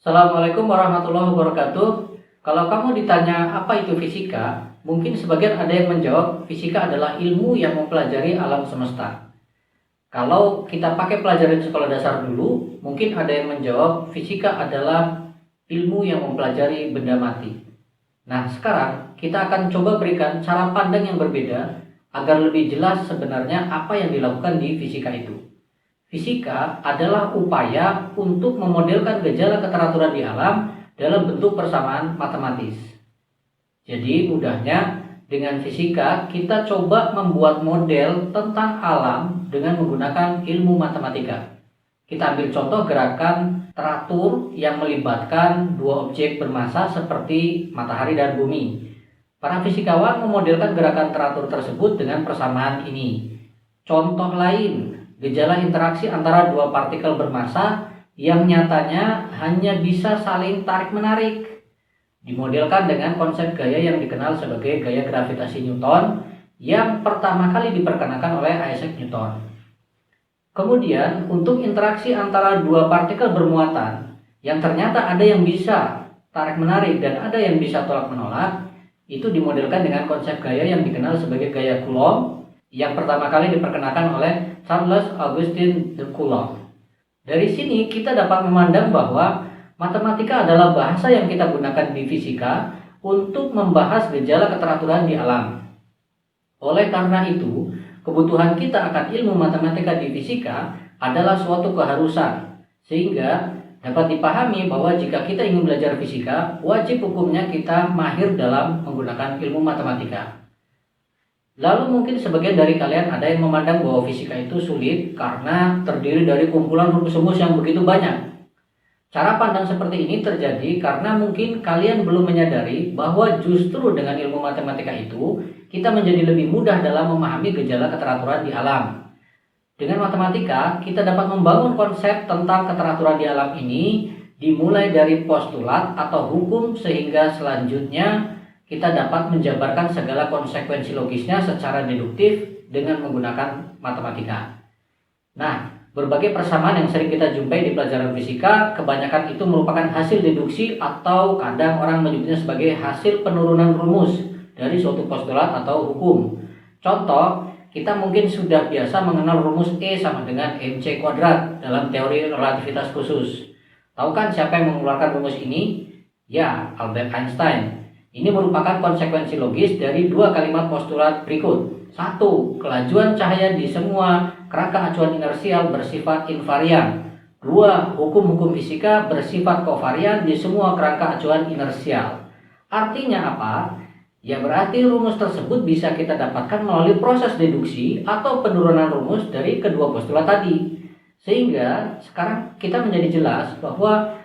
Assalamualaikum warahmatullahi wabarakatuh. Kalau kamu ditanya apa itu fisika, mungkin sebagian ada yang menjawab fisika adalah ilmu yang mempelajari alam semesta. Kalau kita pakai pelajaran sekolah dasar dulu, mungkin ada yang menjawab fisika adalah ilmu yang mempelajari benda mati. Nah, sekarang kita akan coba berikan cara pandang yang berbeda agar lebih jelas sebenarnya apa yang dilakukan di fisika itu. Fisika adalah upaya untuk memodelkan gejala keteraturan di alam dalam bentuk persamaan matematis. Jadi mudahnya, dengan fisika kita coba membuat model tentang alam dengan menggunakan ilmu matematika. Kita ambil contoh gerakan teratur yang melibatkan dua objek bermassa seperti matahari dan bumi. Para fisikawan memodelkan gerakan teratur tersebut dengan persamaan ini. Contoh lain, gejala interaksi antara dua partikel bermassa yang nyatanya hanya bisa saling tarik-menarik. Dimodelkan dengan konsep gaya yang dikenal sebagai gaya gravitasi Newton yang pertama kali diperkenalkan oleh Isaac Newton. Kemudian, untuk interaksi antara dua partikel bermuatan yang ternyata ada yang bisa tarik-menarik dan ada yang bisa tolak-menolak, itu dimodelkan dengan konsep gaya yang dikenal sebagai gaya Coulomb yang pertama kali diperkenalkan oleh Charles Augustin de Coulomb. Dari sini kita dapat memandang bahwa matematika adalah bahasa yang kita gunakan di fisika untuk membahas gejala keteraturan di alam. Oleh karena itu, kebutuhan kita akan ilmu matematika di fisika adalah suatu keharusan, sehingga dapat dipahami bahwa jika kita ingin belajar fisika, wajib hukumnya kita mahir dalam menggunakan ilmu matematika. Lalu mungkin sebagian dari kalian ada yang memandang bahwa fisika itu sulit karena terdiri dari kumpulan rumus-rumus yang begitu banyak. Cara pandang seperti ini terjadi karena mungkin kalian belum menyadari bahwa justru dengan ilmu matematika itu, kita menjadi lebih mudah dalam memahami gejala keteraturan di alam. Dengan matematika, kita dapat membangun konsep tentang keteraturan di alam ini dimulai dari postulat atau hukum sehingga selanjutnya kita dapat menjabarkan segala konsekuensi logisnya secara deduktif dengan menggunakan matematika. Nah, berbagai persamaan yang sering kita jumpai di pelajaran fisika, kebanyakan itu merupakan hasil deduksi atau kadang orang menyebutnya sebagai hasil penurunan rumus dari suatu postulat atau hukum. Contoh, kita mungkin sudah biasa mengenal rumus E sama dengan mc kuadrat dalam teori relativitas khusus. Tahu kan siapa yang mengeluarkan rumus ini? Ya, Albert Einstein. Ini merupakan konsekuensi logis dari dua kalimat postulat berikut. 1. Kelajuan cahaya di semua kerangka acuan inersial bersifat invarian. 2. Hukum-hukum fisika bersifat kovarian di semua kerangka acuan inersial. Artinya apa? Ya berarti rumus tersebut bisa kita dapatkan melalui proses deduksi atau penurunan rumus dari kedua postulat tadi. Sehingga sekarang kita menjadi jelas bahwa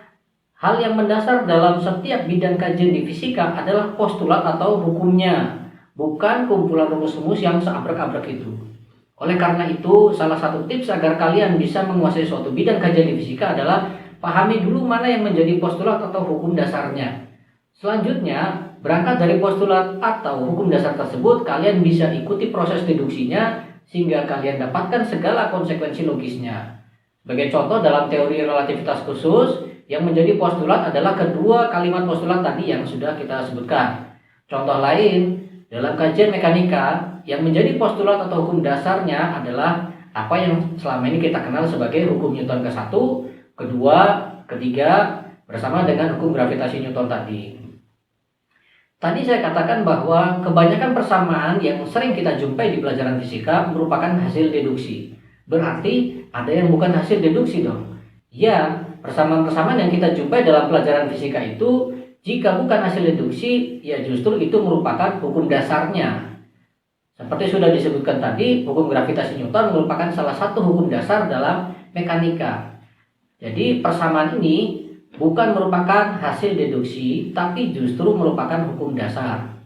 hal yang mendasar dalam setiap bidang kajian di fisika adalah postulat atau hukumnya, bukan kumpulan rumus-rumus yang seabrek-abrek itu. Oleh karena itu, salah satu tips agar kalian bisa menguasai suatu bidang kajian di fisika adalah pahami dulu mana yang menjadi postulat atau hukum dasarnya. Selanjutnya, berangkat dari postulat atau hukum dasar tersebut, kalian bisa ikuti proses deduksinya sehingga kalian dapatkan segala konsekuensi logisnya. Sebagai contoh, dalam teori relativitas khusus, yang menjadi postulat adalah kedua kalimat postulat tadi yang sudah kita sebutkan. Contoh lain, dalam kajian mekanika, yang menjadi postulat atau hukum dasarnya adalah apa yang selama ini kita kenal sebagai hukum Newton ke-1, kedua, ketiga, bersama dengan hukum gravitasi Newton tadi. Tadi saya katakan bahwa kebanyakan persamaan yang sering kita jumpai di pelajaran fisika merupakan hasil deduksi. Berarti ada yang bukan hasil deduksi dong. Ya, persamaan-persamaan yang kita jumpai dalam pelajaran fisika itu jika bukan hasil deduksi, ya justru itu merupakan hukum dasarnya. Seperti sudah disebutkan tadi, hukum gravitasi Newton merupakan salah satu hukum dasar dalam mekanika. Jadi persamaan ini bukan merupakan hasil deduksi, tapi justru merupakan hukum dasar.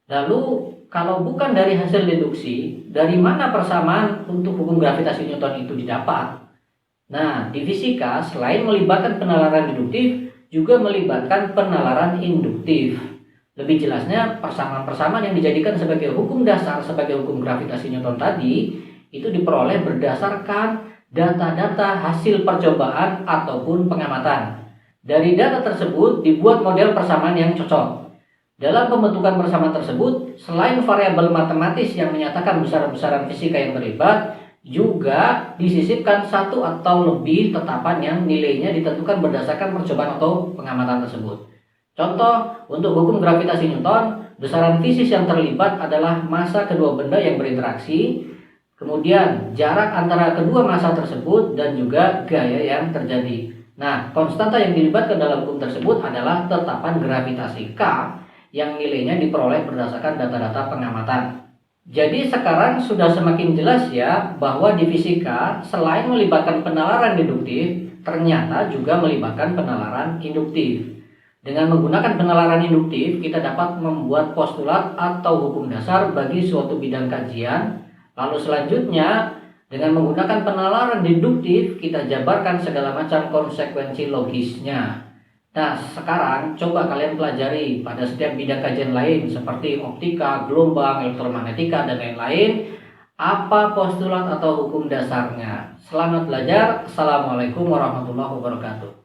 Lalu, kalau bukan dari hasil deduksi, dari mana persamaan untuk hukum gravitasi Newton itu didapat? Nah, di fisika selain melibatkan penalaran deduktif, juga melibatkan penalaran induktif. Lebih jelasnya, persamaan-persamaan yang dijadikan sebagai hukum dasar sebagai hukum gravitasi Newton tadi, itu diperoleh berdasarkan data-data hasil percobaan ataupun pengamatan. Dari data tersebut dibuat model persamaan yang cocok. Dalam pembentukan persamaan tersebut, selain variabel matematis yang menyatakan besaran-besaran fisika yang terlibat, juga disisipkan satu atau lebih tetapan yang nilainya ditentukan berdasarkan percobaan atau pengamatan tersebut. Contoh, untuk hukum gravitasi Newton, besaran fisis yang terlibat adalah massa kedua benda yang berinteraksi, kemudian jarak antara kedua massa tersebut, dan juga gaya yang terjadi. Nah, konstanta yang dilibatkan dalam hukum tersebut adalah tetapan gravitasi K yang nilainya diperoleh berdasarkan data-data pengamatan. Jadi sekarang sudah semakin jelas ya bahwa di fisika selain melibatkan penalaran deduktif, ternyata juga melibatkan penalaran induktif. Dengan menggunakan penalaran induktif, kita dapat membuat postulat atau hukum dasar bagi suatu bidang kajian. Lalu selanjutnya, dengan menggunakan penalaran deduktif, kita jabarkan segala macam konsekuensi logisnya. Nah, sekarang coba kalian pelajari pada setiap bidang kajian lain seperti optika, gelombang, elektromagnetika, dan lain-lain, apa postulat atau hukum dasarnya. Selamat belajar. Assalamualaikum warahmatullahi wabarakatuh.